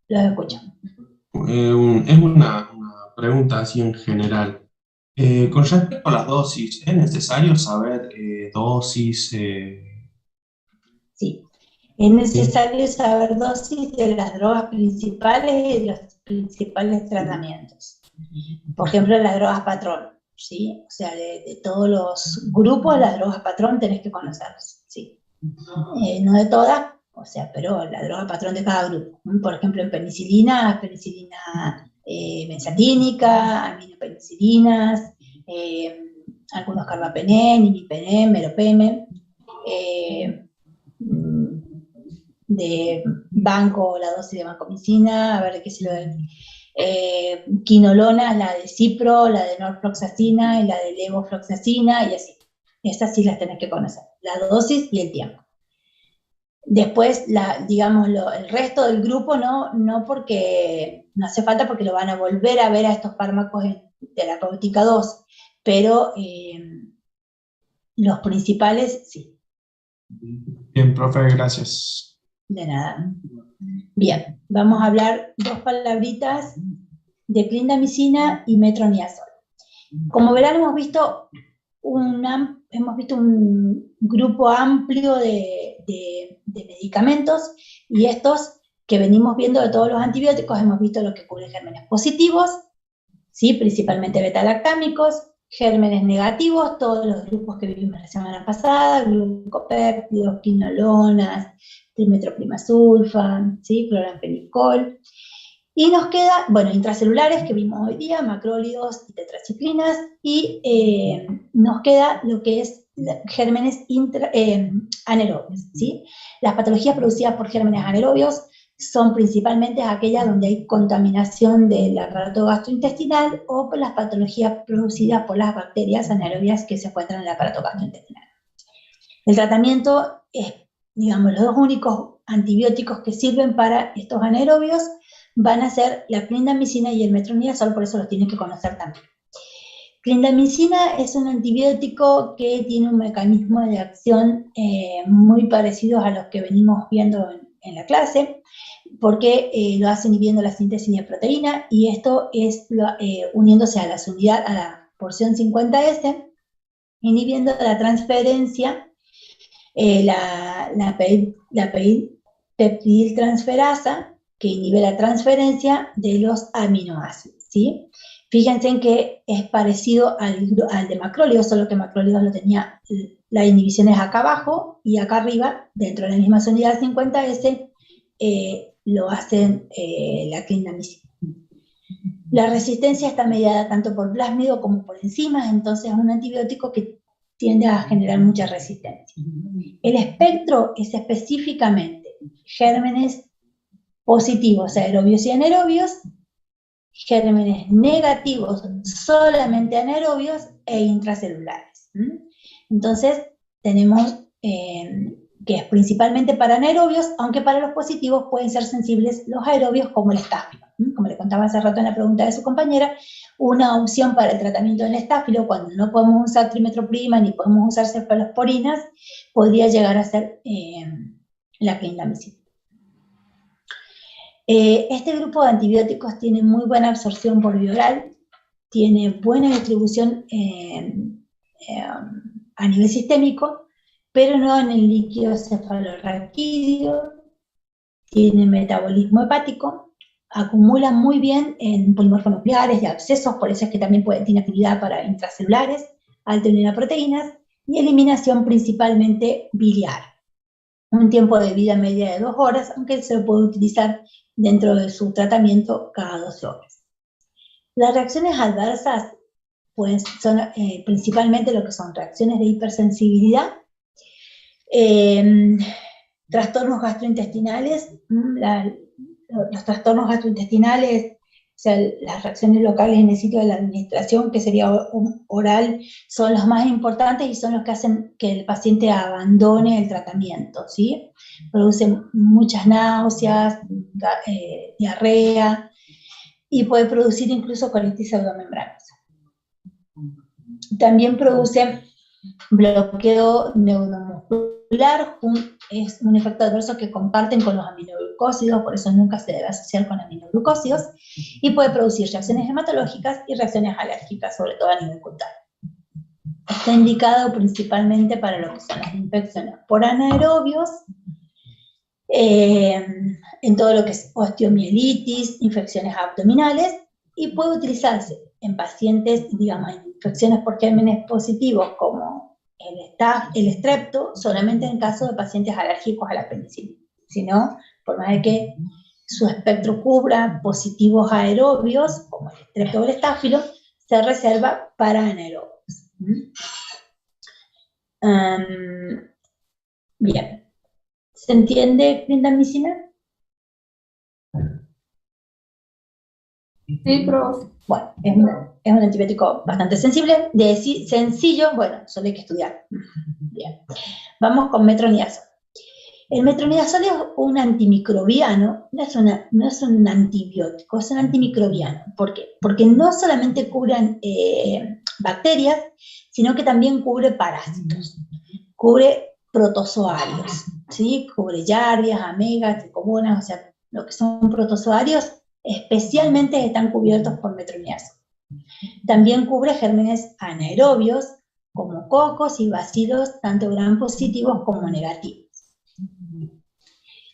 Los escucho. es una pregunta así en general. Con respecto a las dosis, ¿es necesario saber dosis? Sí, es necesario saber dosis de las drogas principales y de los principales tratamientos. Por ejemplo, las drogas patrón, ¿sí? O sea, de todos los grupos, las drogas patrón tenés que conocerlas, ¿sí? No de todas, o sea, pero la droga patrón de cada grupo. Por ejemplo, en penicilina benzatínica, aminopenicilinas, algunos carbapenem, imipenem, meropenem, de banco, la dosis de vancomicina, a ver qué se lo quinolonas, la de cipro, la de norfloxacina y la de levofloxacina, y así. Estas sí las tenés que conocer, la dosis y el tiempo. Después, digamos, el resto del grupo no porque no hace falta, porque lo van a volver a ver a estos fármacos en terapéutica 2, pero los principales sí. Bien, profe, gracias. De nada. Bien, vamos a hablar 2 palabritas de clindamicina y metronidazol. Como verán, hemos visto un grupo amplio de medicamentos, y estos que venimos viendo de todos los antibióticos, hemos visto los que cubren gérmenes positivos, ¿sí? Principalmente beta-lactámicos, gérmenes negativos, todos los grupos que vimos la semana pasada, glucopéptidos, quinolonas, trimetroprimasulfa, ¿sí? Cloramfenicol. Y nos queda, bueno, intracelulares que vimos hoy día, macrólidos y tetraciclinas, y nos queda lo que es gérmenes anaerobios, ¿sí? Las patologías producidas por gérmenes anaerobios son principalmente aquellas donde hay contaminación del aparato gastrointestinal, o por las patologías producidas por las bacterias anaerobias que se encuentran en el aparato gastrointestinal. El tratamiento es, digamos, los 2 únicos antibióticos que sirven para estos anaerobios van a ser la clindamicina y el metronidazol, por eso los tienen que conocer también. Clindamicina es un antibiótico que tiene un mecanismo de acción muy parecido a los que venimos viendo en la clase, porque lo hace inhibiendo la síntesis de proteína, y esto es uniéndose a la porción 50S, inhibiendo la transferencia, la peptidiltransferasa, que inhibe la transferencia de los aminoácidos, ¿sí? Fíjense en que es parecido al de macrólidos, solo que macrólidos lo tenía, la inhibición es acá abajo, y acá arriba, dentro de la misma unidad 50S, lo hacen la clindamicina. La resistencia está mediada tanto por plásmido como por enzimas, entonces es un antibiótico que tiende a generar mucha resistencia. El espectro es específicamente gérmenes positivos, aerobios y anaerobios, gérmenes negativos, solamente anaerobios, e intracelulares. Entonces, tenemos que es principalmente para anaerobios, aunque para los positivos pueden ser sensibles los aerobios como el estáfilo. Como le contaba hace rato en la pregunta de su compañera, una opción para el tratamiento del estáfilo, cuando no podemos usar trimetoprima ni podemos usar cefalosporinas, podría llegar a ser la clindamicina. Este grupo de antibióticos tiene muy buena absorción por vía oral, tiene buena distribución a nivel sistémico, pero no en el líquido cefalorraquídeo, tiene metabolismo hepático, acumula muy bien en polimorfonucleares y abscesos, por eso es que también tiene actividad para intracelulares, alto en proteínas, y eliminación principalmente biliar. Un tiempo de vida media de 2 horas, aunque se lo puede utilizar dentro de su tratamiento cada 12 horas. Las reacciones adversas pues, son principalmente lo que son reacciones de hipersensibilidad, trastornos gastrointestinales, los trastornos gastrointestinales, o sea, las reacciones locales en el sitio de la administración, que sería oral, son los más importantes y son los que hacen que el paciente abandone el tratamiento, ¿sí? Producen muchas náuseas, diarrea, y puede producir incluso colitis pseudomembranosa. También produce bloqueo neuromuscular, es un efecto adverso que comparten con los aminoglucósidos, por eso nunca se debe asociar con aminoglucósidos, y puede producir reacciones hematológicas y reacciones alérgicas, sobre todo a nivel cutáneo. Está indicado principalmente para lo que son las infecciones por anaerobios, en todo lo que es osteomielitis, infecciones abdominales, y puede utilizarse en pacientes, digamos, en infecciones por gérmenes positivos como el estrepto, solamente en caso de pacientes alérgicos a la penicilina. Si no, por más de que su espectro cubra positivos aerobios, como el estrepto o el estáfilo, se reserva para anaerobios. Bien. ¿Se entiende clindamicina? Sí, profe. Bueno, es un antibiótico bastante sensible, sencillo, bueno, solo hay que estudiar. Bien. Vamos con metronidazol. El metronidazol es un antimicrobiano, no es un antibiótico, es un antimicrobiano. ¿Por qué? Porque no solamente cubren bacterias, sino que también cubre parásitos, cubre protozoarios, ¿sí? Cubre yardias, amegas, tricomonas, o sea, lo que son protozoarios, especialmente están cubiertos por metronidazol. También cubre gérmenes anaerobios, como cocos y bacilos, tanto gram positivos como negativos.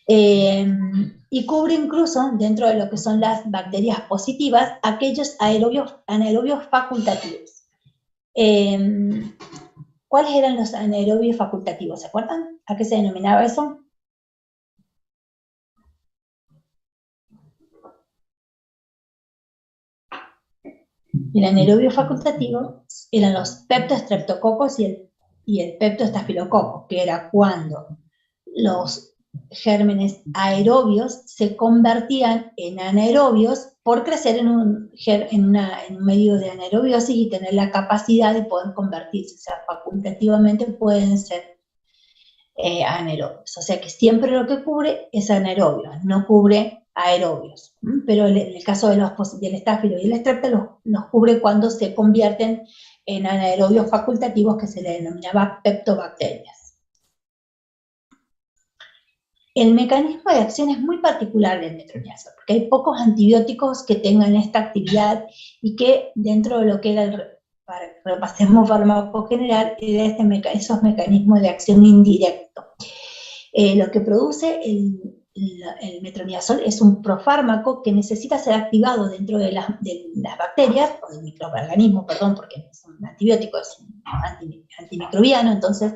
Y cubre incluso, dentro de lo que son las bacterias positivas, aquellos anaerobios facultativos. ¿Cuáles eran los anaerobios facultativos? ¿Se acuerdan? ¿A qué se denominaba eso? El anaerobio facultativo eran los peptostreptococos y el peptoestafilococo, que era cuando los gérmenes aerobios se convertían en anaerobios por crecer en un medio de anaerobiosis y tener la capacidad de poder convertirse, o sea, facultativamente pueden ser anaerobios. O sea que siempre lo que cubre es anaerobios, no cubre aerobios. Pero en el caso del estáfilo y el estrepto los cubre cuando se convierten en anaerobios facultativos, que se le denominaba peptobacterias. El mecanismo de acción es muy particular del metronidazol, porque hay pocos antibióticos que tengan esta actividad y que dentro de lo que era para que repasemos farmacogeneral, era esos mecanismos de acción indirecto. Lo que produce el metronidazol es un profármaco que necesita ser activado dentro de las bacterias, o del microorganismo, perdón, porque es un antibiótico, es un antimicrobiano, entonces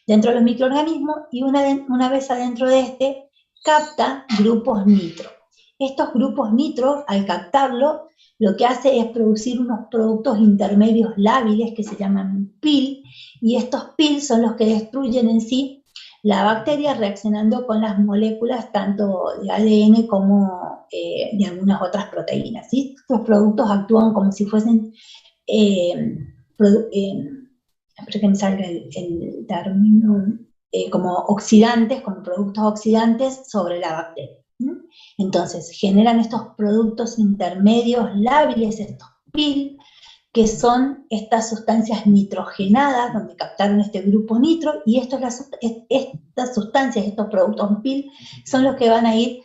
dentro de los microorganismos, y una vez adentro de este, capta grupos nitro. Estos grupos nitro, al captarlo, lo que hace es producir unos productos intermedios lábiles que se llaman PIL, y estos PIL son los que destruyen en sí la bacteria reaccionando con las moléculas tanto de ADN como de algunas otras proteínas, ¿sí? Estos productos actúan como si fuesen espero que me salga el término, como oxidantes, como productos oxidantes sobre la bacteria. Entonces, generan estos productos intermedios lábiles, estos PIL, que son estas sustancias nitrogenadas, donde captaron este grupo nitro, y estas sustancias, estos productos PIL, son los que van a ir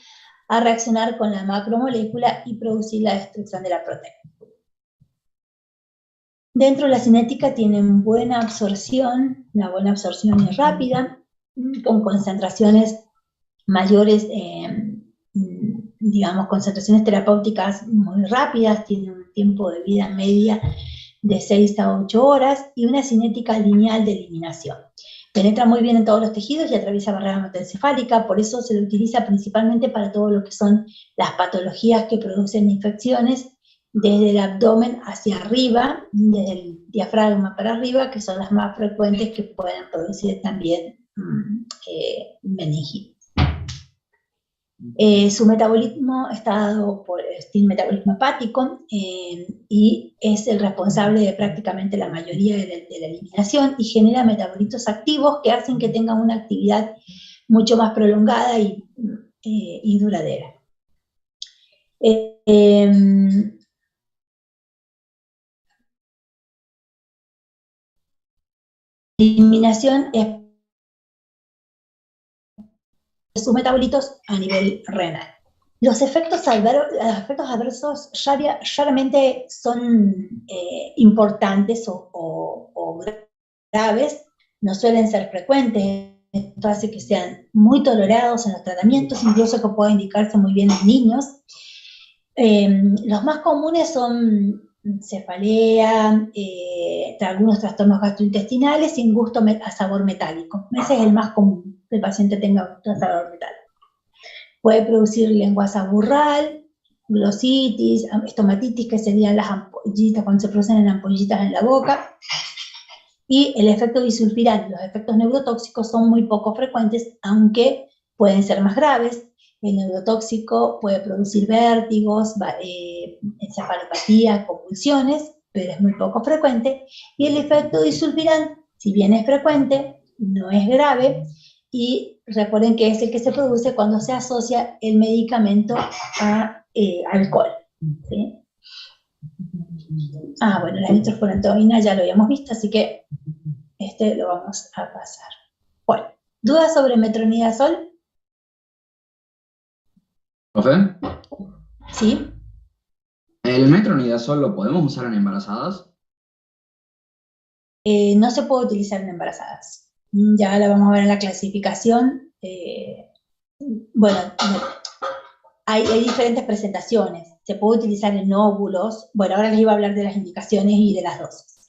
a reaccionar con la macromolécula y producir la destrucción de la proteína. Dentro de la cinética tienen buena absorción, una buena absorción y rápida, con concentraciones mayores, digamos, concentraciones terapéuticas muy rápidas, tienen un tiempo de vida media de 6 a 8 horas, y una cinética lineal de eliminación. Penetra muy bien en todos los tejidos y atraviesa barrera hematoencefálica, por eso se lo utiliza principalmente para todo lo que son las patologías que producen infecciones, desde el abdomen hacia arriba, desde el diafragma para arriba, que son las más frecuentes que pueden producir también meningitis. Su metabolismo está dado por el metabolismo hepático y es el responsable de prácticamente la mayoría de la eliminación, y genera metabolitos activos que hacen que tengan una actividad mucho más prolongada y duradera. Eliminación es de sus metabolitos a nivel renal. Los efectos adversos raramente son importantes o graves, no suelen ser frecuentes. Esto hace que sean muy tolerados en los tratamientos, incluso que puede indicarse muy bien en niños. Los más comunes son cefalea, algunos trastornos gastrointestinales y un gusto a sabor metálico. Ese es el más común, que el paciente tenga un sabor metálico. Puede producir lengua saburral, glositis, estomatitis, que serían las ampollitas, cuando se producen en ampollitas en la boca. Y el efecto disulfirante, los efectos neurotóxicos son muy poco frecuentes, aunque pueden ser más graves. El neurotóxico puede producir vértigos, encefalopatía, convulsiones, pero es muy poco frecuente. Y el efecto disulfirante, si bien es frecuente, no es grave. Y recuerden que es el que se produce cuando se asocia el medicamento a alcohol, ¿sí? Bueno, la nitrofurantoína ya lo habíamos visto, así que este lo vamos a pasar. Bueno, ¿dudas sobre metronidazol? ¿Profe? Sí. ¿El metronidazol lo podemos usar en embarazadas? No se puede utilizar en embarazadas. Ya la vamos a ver en la clasificación. Bueno, hay diferentes presentaciones. Se puede utilizar en óvulos. Bueno, ahora les iba a hablar de las indicaciones y de las dosis.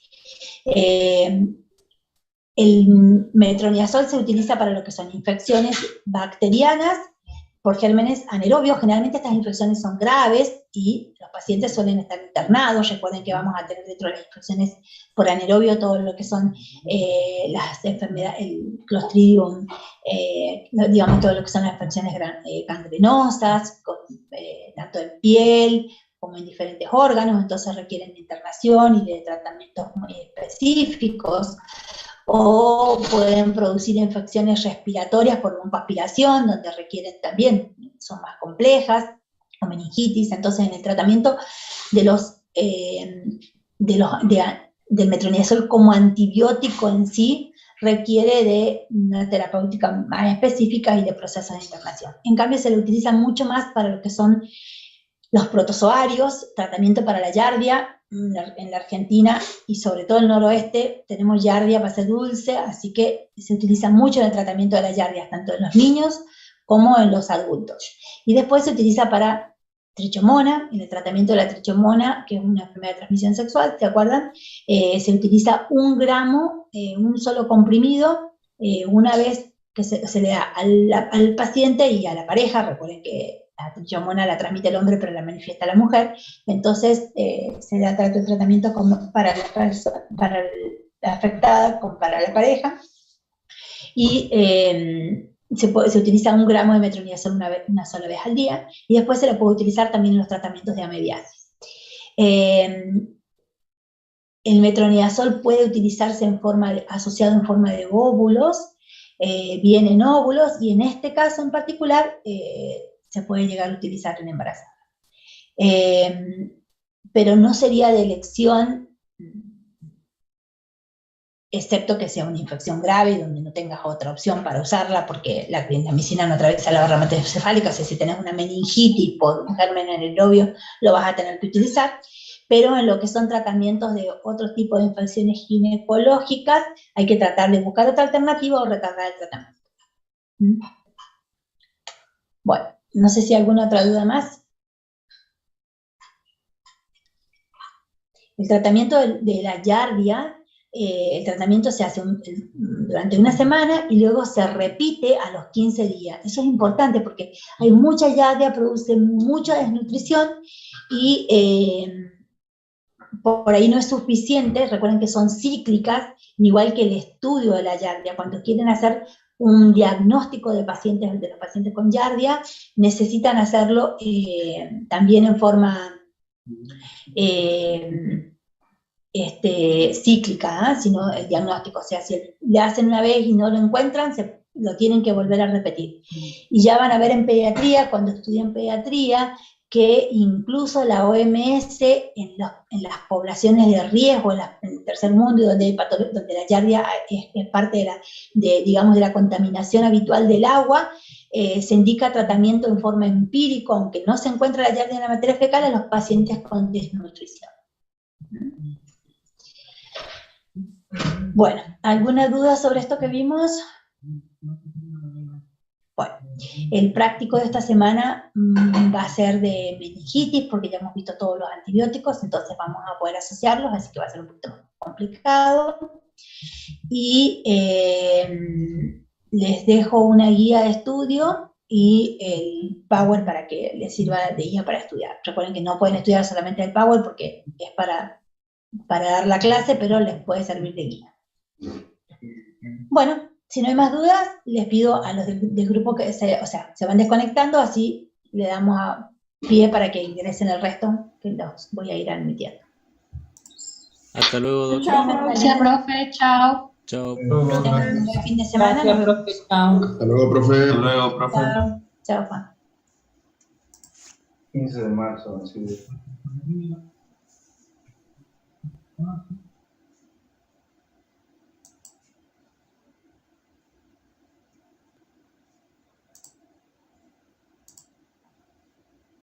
El metronidazol se utiliza para lo que son infecciones bacterianas por gérmenes anaerobios. Generalmente estas infecciones son graves y los pacientes suelen estar internados. Recuerden que vamos a tener dentro de las infecciones por anaerobio todo lo que son las enfermedades, el Clostridium, digamos todo lo que son las infecciones gangrenosas, tanto en piel como en diferentes órganos, entonces requieren de internación y de tratamientos muy específicos. O pueden producir infecciones respiratorias por broncoaspiración, donde requieren también, son más complejas, o meningitis. Entonces en el tratamiento del metronidazol como antibiótico en sí, requiere de una terapéutica más específica y de procesos de internación. En cambio se lo utiliza mucho más para lo que son los protozoarios, tratamiento para la yardia. En la Argentina y sobre todo en el noroeste tenemos yardia para ser dulce, así que se utiliza mucho en el tratamiento de la yardia, tanto en los niños como en los adultos. Y después se utiliza para trichomona, en el tratamiento de la trichomona, que es una enfermedad de transmisión sexual, ¿se acuerdan? Se utiliza 1 gramo, un solo comprimido, una vez que se le da al paciente y a la pareja. Recuerden que la trichomona la transmite el hombre, pero la manifiesta la mujer. Entonces, se da tanto el tratamiento como para la afectada como para la pareja. Y se utiliza 1 gramo de metronidazol una sola vez al día. Y después se lo puede utilizar también en los tratamientos de amebiasis. El metronidazol puede utilizarse asociado en forma de óvulos. vienen óvulos, y en este caso en particular se puede llegar a utilizar en embarazada. Pero no sería de elección, excepto que sea una infección grave donde no tengas otra opción para usarla, porque la clindamicina no atraviesa la barra hematoencefálica, o sea, si tenés una meningitis por un germen en el ovio, lo vas a tener que utilizar. Pero en lo que son tratamientos de otro tipo de infecciones ginecológicas, hay que tratar de buscar otra alternativa o retardar el tratamiento. Bueno, no sé si hay alguna otra duda más. El tratamiento de la giardia, el tratamiento se hace durante una semana y luego se repite a los 15 días. Eso es importante porque hay mucha giardia, produce mucha desnutrición y por ahí no es suficiente. Recuerden que son cíclicas, igual que el estudio de la giardia. Cuando quieren hacer un diagnóstico de los pacientes con giardia, necesitan hacerlo también en forma cíclica, sino el diagnóstico. O sea, si le hacen una vez y no lo encuentran, lo tienen que volver a repetir. Y ya van a ver en pediatría, cuando estudian pediatría, que incluso la OMS en las poblaciones de riesgo, en el tercer mundo, donde la giardia es parte digamos, de la contaminación habitual del agua, se indica tratamiento en forma empírica, aunque no se encuentra la giardia en la materia fecal, a los pacientes con desnutrición. Bueno, ¿alguna duda sobre esto que vimos? Bueno, el práctico de esta semana va a ser de meningitis, porque ya hemos visto todos los antibióticos, entonces vamos a poder asociarlos, así que va a ser un poquito más complicado. Y les dejo una guía de estudio y el Power para que les sirva de guía para estudiar. Recuerden que no pueden estudiar solamente el Power porque es para dar la clase, pero les puede servir de guía. Bueno, si no hay más dudas, les pido a los del grupo que se van desconectando, así le damos pie para que ingresen el resto, que los voy a ir admitiendo. Hasta luego, doctor. Chao, Gracias, profe. Chao. Chao. Que tengan un buen fin de semana. Gracias, profe. Chao. Hasta luego, profe. Hasta luego, profe. Chao. Chao, Juan. 15 de marzo. Así.